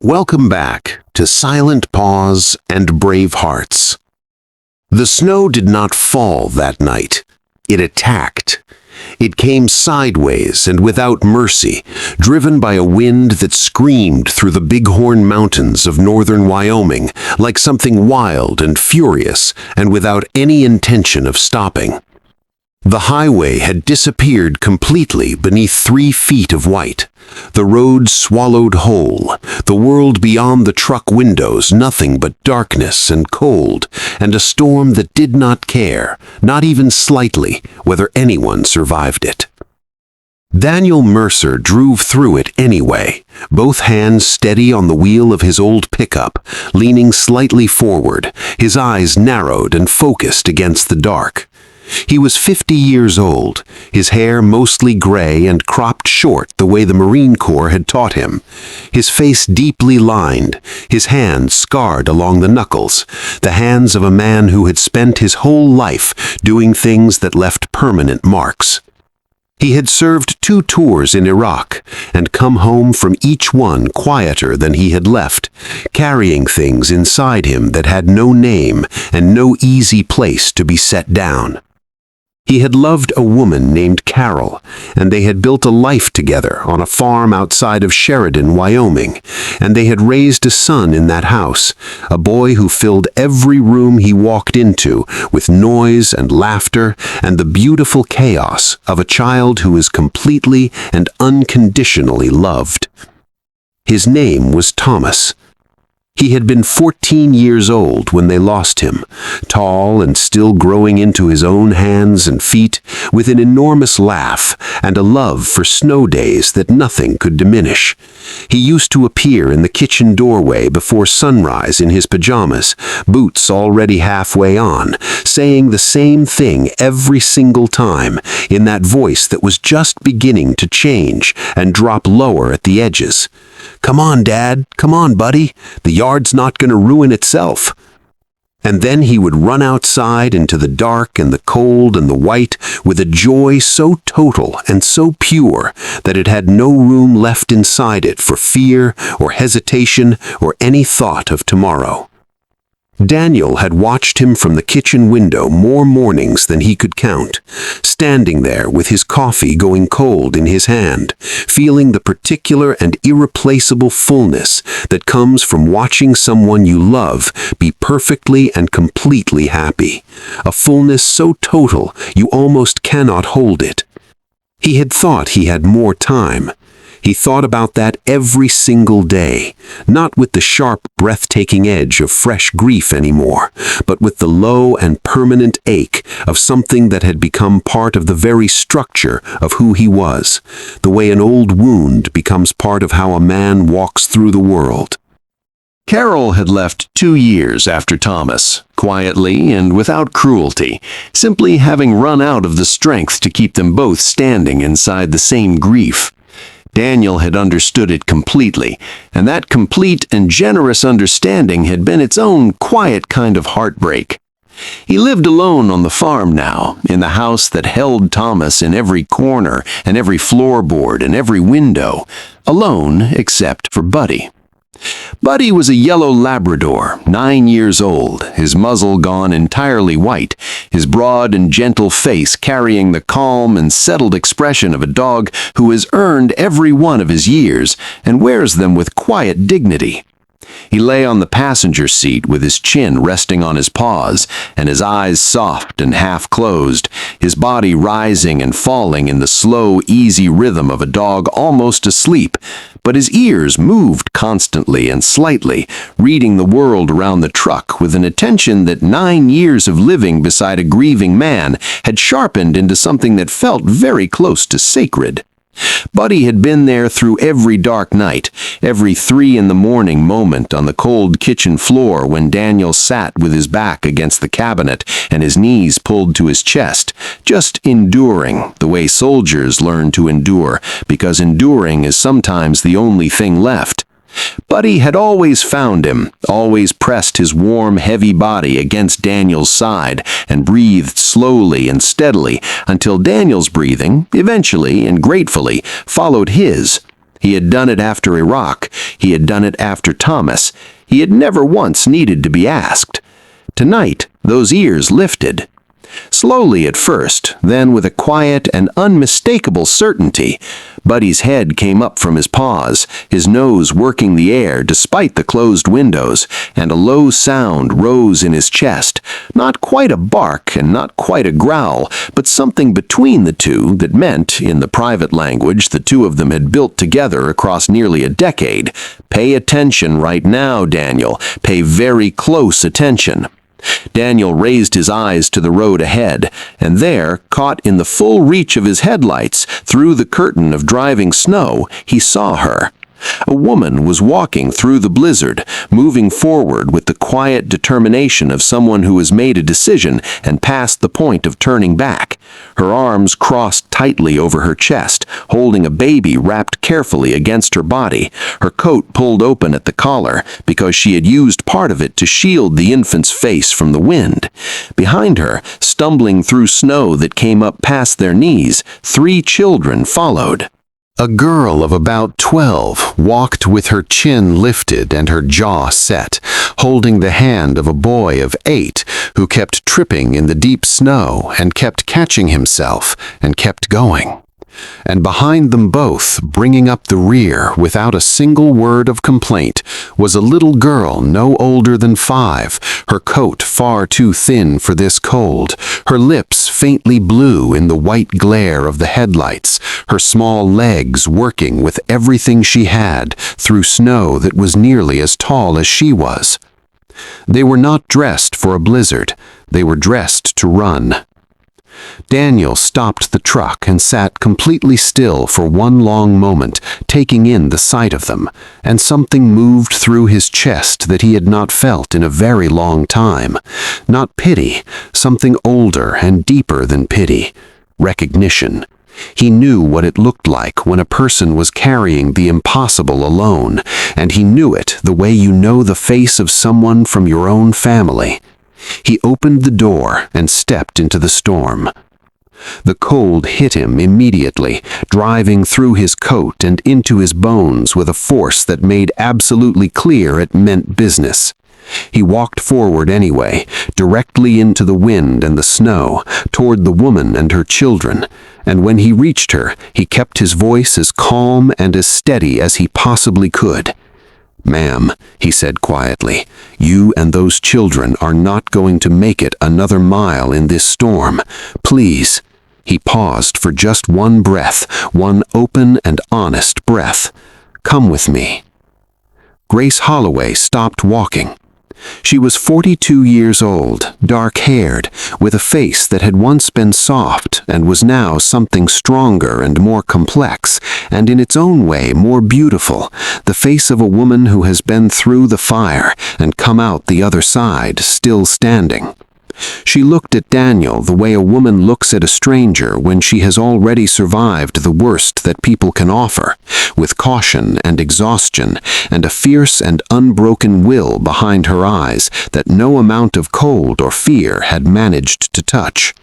Welcome back to Silent Paws and Brave Hearts. The snow did not fall that night. It attacked. It came sideways and without mercy, driven by a wind that screamed through the Bighorn Mountains of northern Wyoming like something wild and furious and without any intention of stopping. The highway had disappeared completely beneath 3 feet of white. The road swallowed whole, the world beyond the truck windows nothing but darkness and cold, and a storm that did not care, not even slightly, whether anyone survived it. Daniel Mercer drove through it anyway, both hands steady on the wheel of his old pickup, leaning slightly forward, his eyes narrowed and focused against the dark. He was 50 years old, his hair mostly gray and cropped short the way the Marine Corps had taught him, his face deeply lined, his hands scarred along the knuckles, the hands of a man who had spent his whole life doing things that left permanent marks. He had served 2 tours in Iraq and come home from each one quieter than he had left, carrying things inside him that had no name and no easy place to be set down. He had loved a woman named Carol, and they had built a life together on a farm outside of Sheridan, Wyoming, and they had raised a son in that house, a boy who filled every room he walked into with noise and laughter and the beautiful chaos of a child who is completely and unconditionally loved. His name was Thomas. He had been 14 years old when they lost him, tall and still growing into his own hands and feet, with an enormous laugh and a love for snow days that nothing could diminish. He used to appear in the kitchen doorway before sunrise in his pajamas, boots already halfway on, saying the same thing every single time, in that voice that was just beginning to change and drop lower at the edges. "Come on, Dad. Come on, buddy. The yard's not going to ruin itself." And then he would run outside into the dark and the cold and the white with a joy so total and so pure that it had no room left inside it for fear or hesitation or any thought of tomorrow. Daniel had watched him from the kitchen window more mornings than he could count, standing there with his coffee going cold in his hand, feeling the particular and irreplaceable fullness that comes from watching someone you love be perfectly and completely happy, a fullness so total you almost cannot hold it. He had thought he had more time. He thought about that every single day, not with the sharp, breathtaking edge of fresh grief anymore, but with the low and permanent ache of something that had become part of the very structure of who he was, the way an old wound becomes part of how a man walks through the world. Carol had left 2 years after Thomas, quietly and without cruelty, simply having run out of the strength to keep them both standing inside the same grief. Daniel had understood it completely, and that complete and generous understanding had been its own quiet kind of heartbreak. He lived alone on the farm now, in the house that held Thomas in every corner and every floorboard and every window, alone except for Buddy. Buddy was a yellow Labrador, 9 years old, his muzzle gone entirely white, his broad and gentle face carrying the calm and settled expression of a dog who has earned every one of his years and wears them with quiet dignity. He lay on the passenger seat with his chin resting on his paws and his eyes soft and half-closed, his body rising and falling in the slow, easy rhythm of a dog almost asleep, but his ears moved constantly and slightly, reading the world around the truck with an attention that 9 years of living beside a grieving man had sharpened into something that felt very close to sacred. Buddy had been there through every dark night, every 3 in the morning moment on the cold kitchen floor when Daniel sat with his back against the cabinet and his knees pulled to his chest, just enduring the way soldiers learn to endure, because enduring is sometimes the only thing left. Buddy had always found him, always pressed his warm, heavy body against Daniel's side and breathed slowly and steadily until Daniel's breathing, eventually and gratefully, followed his. He had done it after Iraq. He had done it after Thomas. He had never once needed to be asked. Tonight, those ears lifted. Slowly at first, then with a quiet and unmistakable certainty, Buddy's head came up from his paws, his nose working the air despite the closed windows, and a low sound rose in his chest, not quite a bark and not quite a growl, but something between the two that meant, in the private language the two of them had built together across nearly a decade, "Pay attention right now, Daniel. Pay very close attention." Daniel raised his eyes to the road ahead, and there, caught in the full reach of his headlights through the curtain of driving snow, he saw her. A woman was walking through the blizzard, moving forward with the quiet determination of someone who has made a decision and passed the point of turning back. Her arms crossed tightly over her chest, holding a baby wrapped carefully against her body, her coat pulled open at the collar because she had used part of it to shield the infant's face from the wind. Behind her, stumbling through snow that came up past their knees, 3 children followed. A girl of about 12 walked with her chin lifted and her jaw set, holding the hand of a boy of 8 who kept tripping in the deep snow and kept catching himself and kept going. And behind them both, bringing up the rear without a single word of complaint, was a little girl no older than 5, her coat far too thin for this cold, her lips faintly blue in the white glare of the headlights, her small legs working with everything she had through snow that was nearly as tall as she was. They were not dressed for a blizzard, they were dressed to run. Daniel stopped the truck and sat completely still for one long moment, taking in the sight of them, and something moved through his chest that he had not felt in a very long time. Not pity, something older and deeper than pity. Recognition. He knew what it looked like when a person was carrying the impossible alone, and he knew it the way you know the face of someone from your own family. He opened the door and stepped into the storm. The cold hit him immediately, driving through his coat and into his bones with a force that made absolutely clear it meant business. He walked forward anyway, directly into the wind and the snow, toward the woman and her children, and when he reached her, he kept his voice as calm and as steady as he possibly could. "Ma'am," he said quietly, "you and those children are not going to make it another mile in this storm. Please." He paused for just one breath, one open and honest breath. "Come with me." Grace Holloway stopped walking. She was 42 years old, dark-haired, with a face that had once been soft and was now something stronger and more complex, and in its own way more beautiful, the face of a woman who has been through the fire and come out the other side, still standing. She looked at Daniel the way a woman looks at a stranger when she has already survived the worst that people can offer, with caution and exhaustion, and a fierce and unbroken will behind her eyes that no amount of cold or fear had managed to touch.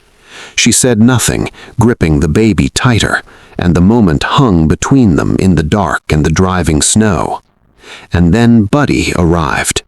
She said nothing, gripping the baby tighter, and the moment hung between them in the dark and the driving snow. And then Buddy arrived.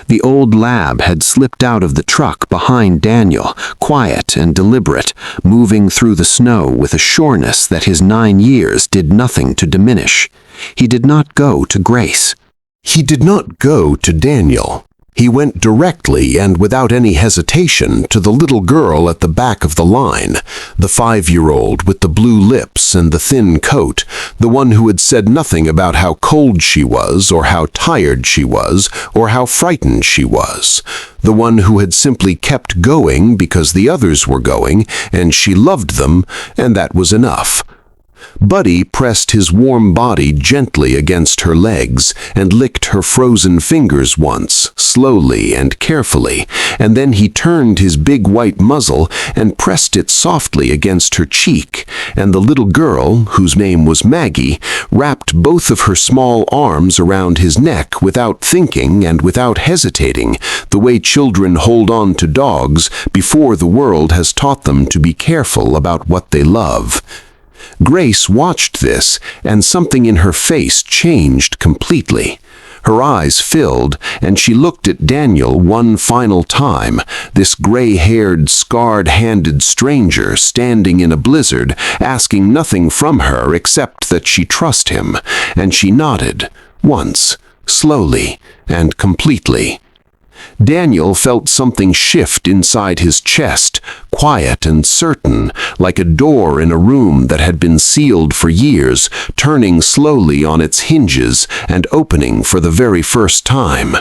The old lab had slipped out of the truck behind Daniel, quiet and deliberate, moving through the snow with a sureness that his 9 years did nothing to diminish. He did not go to Grace. He did not go to Daniel. He went directly and without any hesitation to the little girl at the back of the line, the 5-year-old with the blue lips and the thin coat, the one who had said nothing about how cold she was or how tired she was or how frightened she was, the one who had simply kept going because the others were going and she loved them, and that was enough. Buddy pressed his warm body gently against her legs and licked her frozen fingers once, slowly and carefully, and then he turned his big white muzzle and pressed it softly against her cheek, and the little girl, whose name was Maggie, wrapped both of her small arms around his neck without thinking and without hesitating, the way children hold on to dogs before the world has taught them to be careful about what they love. Grace watched this, and something in her face changed completely. Her eyes filled, and she looked at Daniel one final time, this gray-haired, scarred-handed stranger standing in a blizzard, asking nothing from her except that she trust him, and she nodded, once, slowly, and completely. Daniel felt something shift inside his chest, quiet and certain, like a door in a room that had been sealed for years, turning slowly on its hinges and opening for the very first time.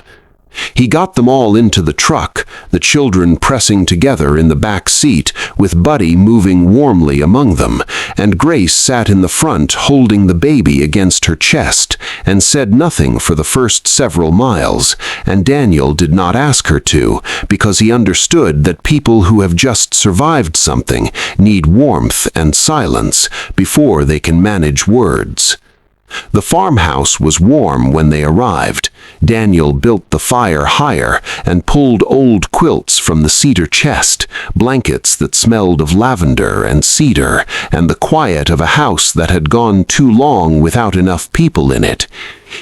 He got them all into the truck, the children pressing together in the back seat, with Buddy moving warmly among them, and Grace sat in the front holding the baby against her chest, and said nothing for the first several miles, and Daniel did not ask her to, because he understood that people who have just survived something need warmth and silence before they can manage words. The farmhouse was warm when they arrived. Daniel built the fire higher and pulled old quilts from the cedar chest, blankets that smelled of lavender and cedar, and the quiet of a house that had gone too long without enough people in it.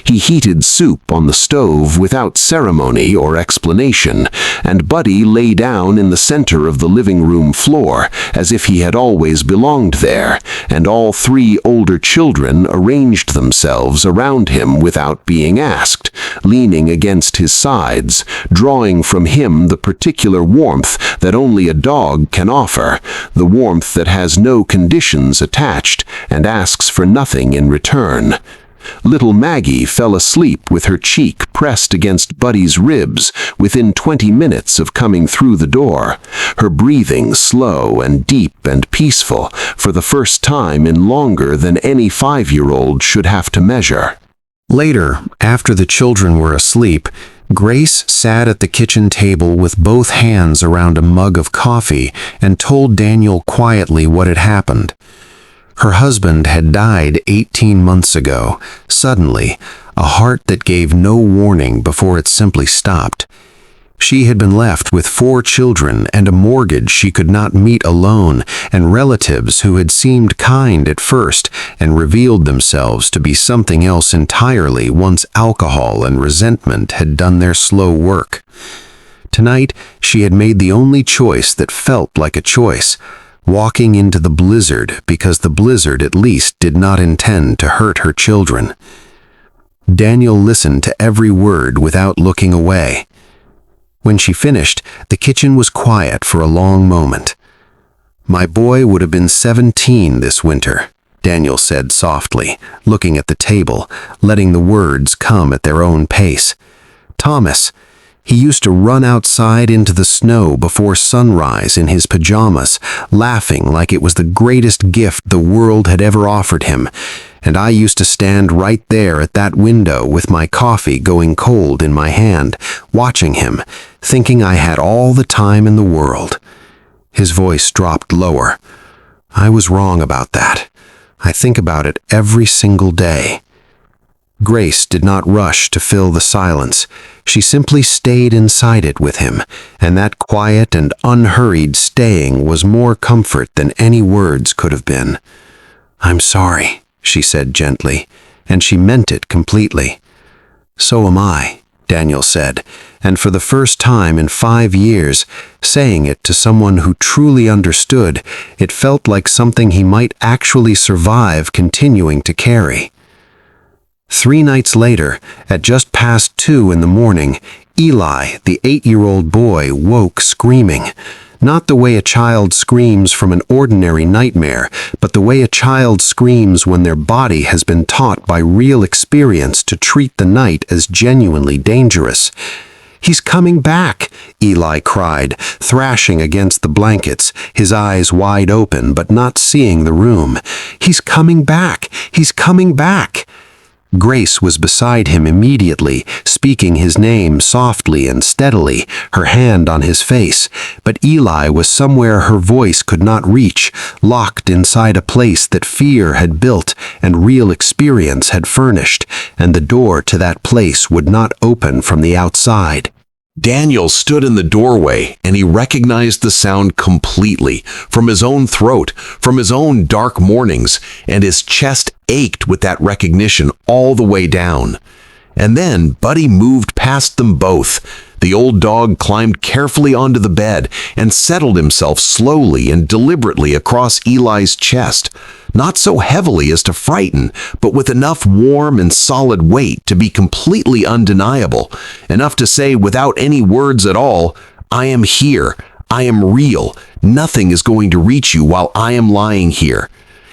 He heated soup on the stove without ceremony or explanation, and Buddy lay down in the center of the living room floor, as if he had always belonged there, and all three older children arranged themselves around him without being asked, leaning against his sides, drawing from him the particular warmth that only a dog can offer, the warmth that has no conditions attached and asks for nothing in return. Little Maggie fell asleep with her cheek pressed against Buddy's ribs within 20 minutes of coming through the door, her breathing slow and deep and peaceful for the first time in longer than any 5-year-old should have to measure. Later, after the children were asleep, Grace sat at the kitchen table with both hands around a mug of coffee and told Daniel quietly what had happened. Her husband had died 18 months ago, suddenly, a heart that gave no warning before it simply stopped. She had been left with 4 children and a mortgage she could not meet alone, and relatives who had seemed kind at first and revealed themselves to be something else entirely once alcohol and resentment had done their slow work. Tonight, she had made the only choice that felt like a choice, walking into the blizzard because the blizzard at least did not intend to hurt her children. Daniel listened to every word without looking away. When she finished, the kitchen was quiet for a long moment. "My boy would have been 17 this winter," Daniel said softly, looking at the table, letting the words come at their own pace. "Thomas, he used to run outside into the snow before sunrise in his pajamas, laughing like it was the greatest gift the world had ever offered him, and I used to stand right there at that window with my coffee going cold in my hand, watching him, thinking I had all the time in the world." His voice dropped lower. "I was wrong about that. I think about it every single day." Grace did not rush to fill the silence. She simply stayed inside it with him, and that quiet and unhurried staying was more comfort than any words could have been. "I'm sorry," she said gently, and she meant it completely. "So am I," Daniel said, and for the first time in 5 years, saying it to someone who truly understood, it felt like something he might actually survive continuing to carry. 3 nights later, at just past 2 in the morning, Eli, the 8-year-old boy, woke screaming. Not the way a child screams from an ordinary nightmare, but the way a child screams when their body has been taught by real experience to treat the night as genuinely dangerous. "He's coming back," Eli cried, thrashing against the blankets, his eyes wide open but not seeing the room. "He's coming back! He's coming back!" Grace was beside him immediately, speaking his name softly and steadily, her hand on his face, but Eli was somewhere her voice could not reach, locked inside a place that fear had built and real experience had furnished, and the door to that place would not open from the outside. Daniel stood in the doorway, and he recognized the sound completely, from his own throat, from his own dark mornings, and his chest ached with that recognition all the way down. And then Buddy moved past them both. The old dog climbed carefully onto the bed and settled himself slowly and deliberately across Eli's chest, not so heavily as to frighten, but with enough warm and solid weight to be completely undeniable, enough to say without any words at all, "I am here. I am real. Nothing is going to reach you while I am lying here."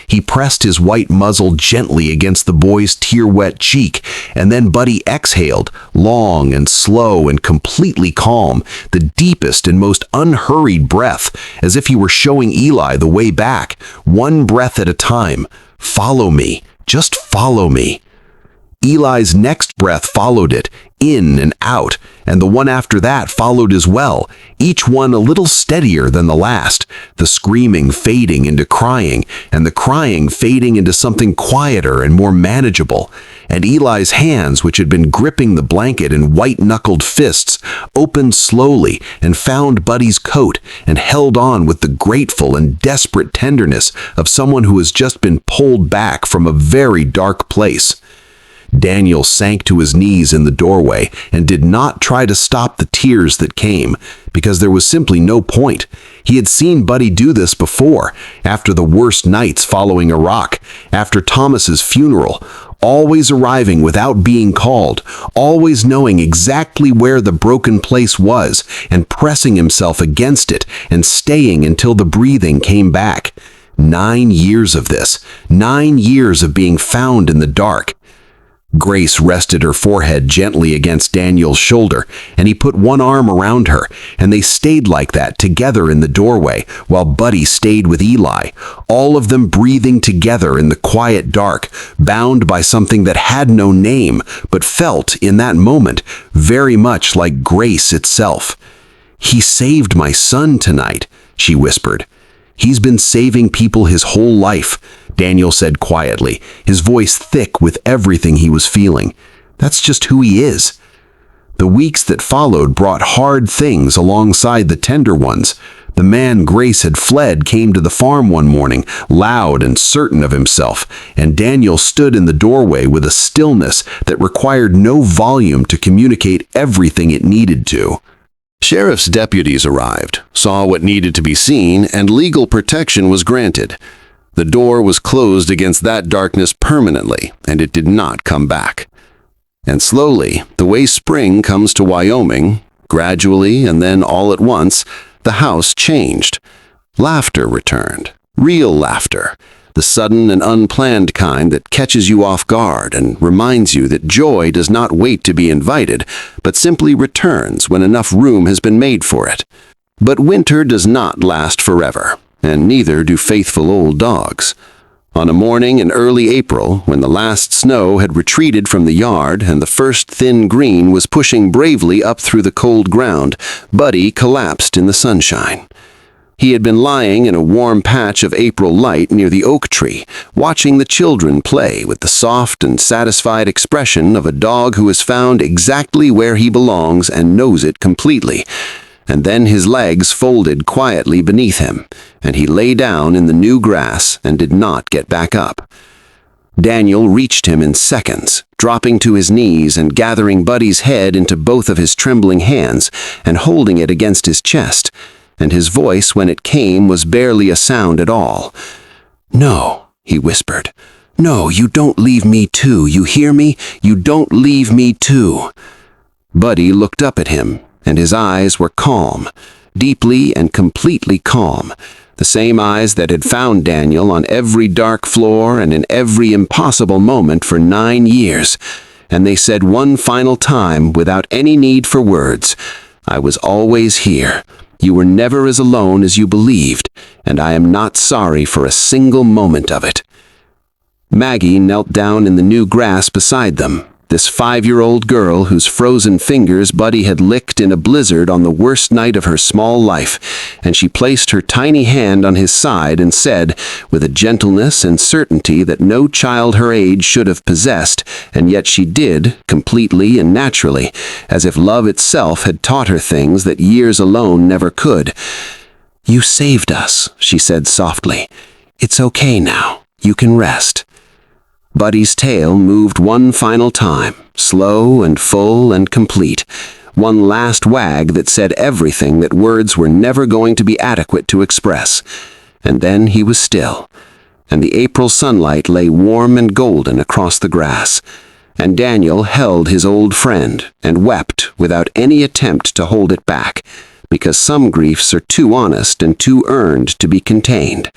He pressed his white muzzle gently against the boy's tear-wet cheek, and then Buddy exhaled, long and slow and completely calm, the deepest and most unhurried breath, as if he were showing Eli the way back, one breath at a time. "Follow me. Just follow me." Eli's next breath followed it, in and out, and the one after that followed as well, each one a little steadier than the last, the screaming fading into crying, and the crying fading into something quieter and more manageable. And Eli's hands, which had been gripping the blanket in white-knuckled fists, opened slowly and found Buddy's coat and held on with the grateful and desperate tenderness of someone who has just been pulled back from a very dark place. Daniel sank to his knees in the doorway and did not try to stop the tears that came, because there was simply no point. He had seen Buddy do this before, after the worst nights following Iraq, after Thomas's funeral, always arriving without being called, always knowing exactly where the broken place was, and pressing himself against it and staying until the breathing came back. 9 years of this, 9 years of being found in the dark. Grace rested her forehead gently against Daniel's shoulder, and he put one arm around her, and they stayed like that together in the doorway, while Buddy stayed with Eli, all of them breathing together in the quiet dark, bound by something that had no name, but felt, in that moment, very much like Grace itself. "He saved my son tonight," she whispered. "He's been saving people his whole life," Daniel said quietly, his voice thick with everything he was feeling. "That's just who he is." The weeks that followed brought hard things alongside the tender ones. The man Grace had fled came to the farm one morning, loud and certain of himself, and Daniel stood in the doorway with a stillness that required no volume to communicate everything it needed to. Sheriff's deputies arrived, saw what needed to be seen, and legal protection was granted. The door was closed against that darkness permanently, and it did not come back. And slowly, the way spring comes to Wyoming, gradually and then all at once, the house changed. Laughter returned, real laughter, the sudden and unplanned kind that catches you off guard and reminds you that joy does not wait to be invited, but simply returns when enough room has been made for it. But winter does not last forever, and neither do faithful old dogs. On a morning in early April, when the last snow had retreated from the yard and the first thin green was pushing bravely up through the cold ground, Buddy collapsed in the sunshine. He had been lying in a warm patch of April light near the oak tree, watching the children play with the soft and satisfied expression of a dog who has found exactly where he belongs and knows it completely. And then his legs folded quietly beneath him, and he lay down in the new grass and did not get back up. Daniel reached him in seconds, dropping to his knees and gathering Buddy's head into both of his trembling hands and holding it against his chest, and his voice, when it came, was barely a sound at all. "No," he whispered. "No, you don't leave me too, you hear me? You don't leave me too." Buddy looked up at him, and his eyes were calm, deeply and completely calm, the same eyes that had found Daniel on every dark floor and in every impossible moment for 9 years. And they said one final time, without any need for words, "I was always here. You were never as alone as you believed, and I am not sorry for a single moment of it." Maggie knelt down in the new grass beside them, this 5-year-old girl whose frozen fingers Buddy had licked in a blizzard on the worst night of her small life, and she placed her tiny hand on his side and said, with a gentleness and certainty that no child her age should have possessed, and yet she did, completely and naturally, as if love itself had taught her things that years alone never could. "You saved us," she said softly. "It's okay now. You can rest." Buddy's tail moved one final time, slow and full and complete, one last wag that said everything that words were never going to be adequate to express. And then he was still, and the April sunlight lay warm and golden across the grass, and Daniel held his old friend and wept without any attempt to hold it back, because some griefs are too honest and too earned to be contained,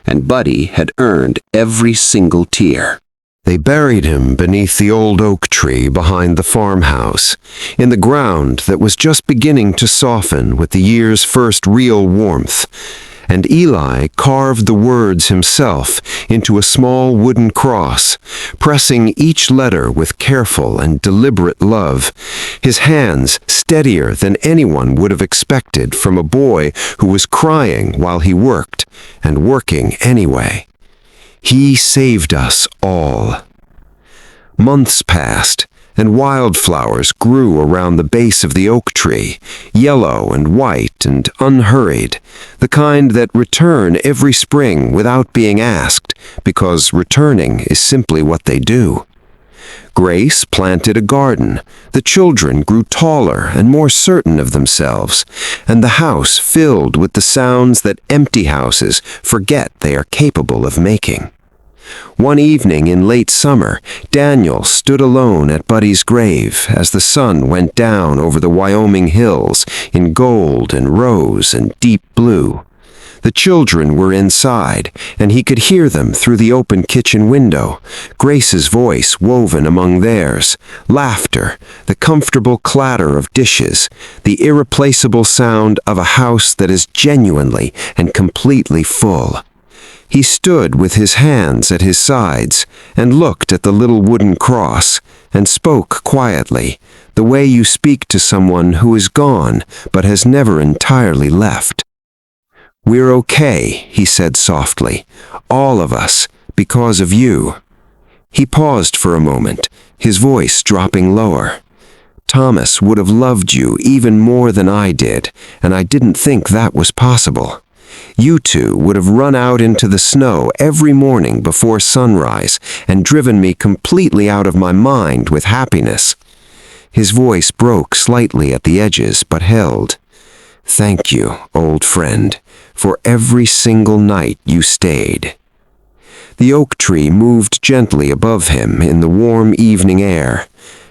and Buddy had earned every single tear. They buried him beneath the old oak tree behind the farmhouse, in the ground that was just beginning to soften with the year's first real warmth, and Eli carved the words himself into a small wooden cross, pressing each letter with careful and deliberate love, his hands steadier than anyone would have expected from a boy who was crying while he worked, and working anyway. He saved us all. Months passed, and wildflowers grew around the base of the oak tree, yellow and white and unhurried, the kind that return every spring without being asked, because returning is simply what they do. Grace planted a garden, the children grew taller and more certain of themselves, and the house filled with the sounds that empty houses forget they are capable of making. One evening in late summer, Daniel stood alone at Buddy's grave as the sun went down over the Wyoming hills in gold and rose and deep blue. The children were inside, and he could hear them through the open kitchen window, Grace's voice woven among theirs, laughter, the comfortable clatter of dishes, the irreplaceable sound of a house that is genuinely and completely full. He stood with his hands at his sides and looked at the little wooden cross and spoke quietly, the way you speak to someone who is gone but has never entirely left. "We're okay," he said softly, "all of us, because of you." He paused for a moment, his voice dropping lower. "Thomas would have loved you even more than I did, and I didn't think that was possible. You two would have run out into the snow every morning before sunrise and driven me completely out of my mind with happiness." His voice broke slightly at the edges, but held. "Thank you, old friend, for every single night you stayed." The oak tree moved gently above him in the warm evening air,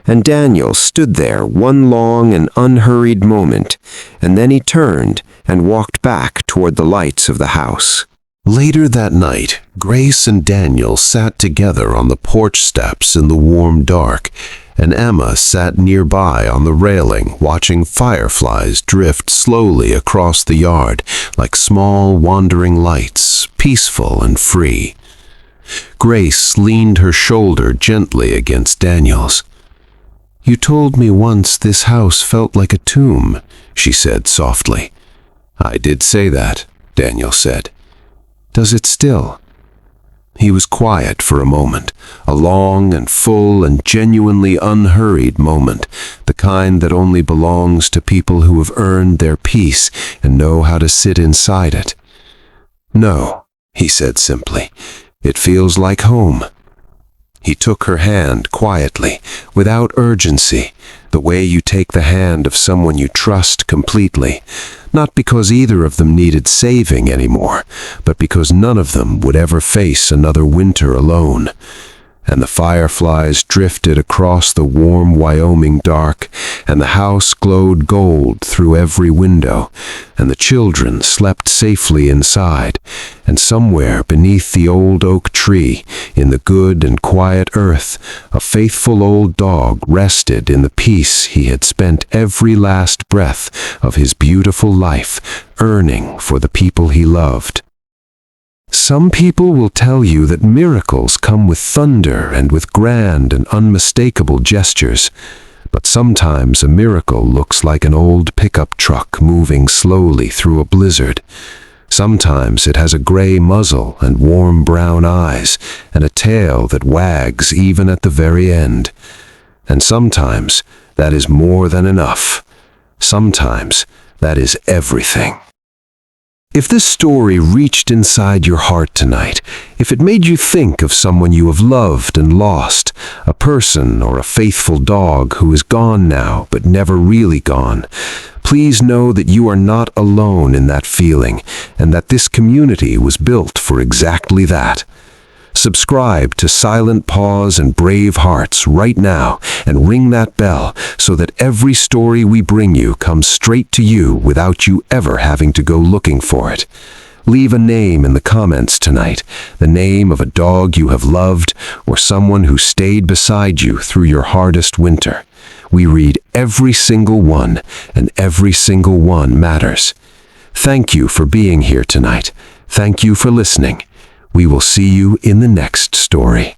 and Daniel stood there one long and unhurried moment, and then he turned and walked back toward the lights of the house. Later that night, Grace and Daniel sat together on the porch steps in the warm dark, and Emma sat nearby on the railing watching fireflies drift slowly across the yard like small wandering lights, peaceful and free. Grace leaned her shoulder gently against Daniel's. "You told me once this house felt like a tomb," she said softly. "I did say that," Daniel said. "Does it still?" He was quiet for a moment, a long and full and genuinely unhurried moment, the kind that only belongs to people who have earned their peace and know how to sit inside it. "No," he said simply. "It feels like home." He took her hand quietly, without urgency, the way you take the hand of someone you trust completely, not because either of them needed saving anymore, but because none of them would ever face another winter alone. And the fireflies drifted across the warm Wyoming dark, and the house glowed gold through every window, and the children slept safely inside, and somewhere beneath the old oak tree, in the good and quiet earth, a faithful old dog rested in the peace he had spent every last breath of his beautiful life earning for the people he loved. Some people will tell you that miracles come with thunder and with grand and unmistakable gestures, but sometimes a miracle looks like an old pickup truck moving slowly through a blizzard. Sometimes it has a gray muzzle and warm brown eyes and a tail that wags even at the very end. And sometimes that is more than enough. Sometimes that is everything. If this story reached inside your heart tonight, if it made you think of someone you have loved and lost, a person or a faithful dog who is gone now but never really gone, please know that you are not alone in that feeling and that this community was built for exactly that. Subscribe to Silent Paws and Brave Hearts right now and ring that bell so that every story we bring you comes straight to you without you ever having to go looking for it. Leave a name in the comments tonight, the name of a dog you have loved or someone who stayed beside you through your hardest winter. We read every single one, and every single one matters. Thank you for being here tonight. Thank you for listening. We will see you in the next story.